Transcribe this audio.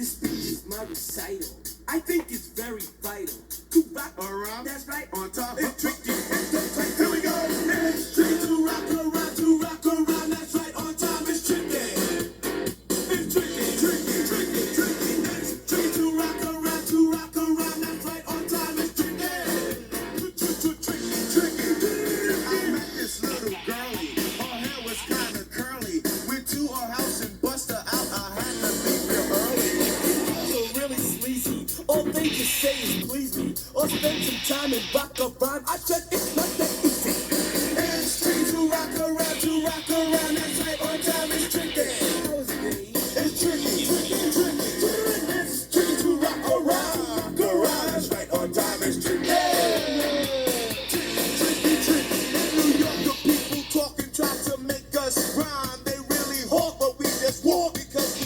This speech is my recital. I think it's very vital to rock around. That's right. On top. It's tricky. Here we go. It's tricky to rock around. To rock around. That's right. On time. It's tricky. It's tricky. Tricky. Tricky. Tricky. It's tricky to rock around. To rock around. That's right. On time. It's tricky. Tricky. Tricky. I met this little girlie. Her hair was kind of curly. Went to her house and bust her out. I had to leave real early. So really sleazy. All they can say is please me, or spend some time and rock a rhyme. I said it's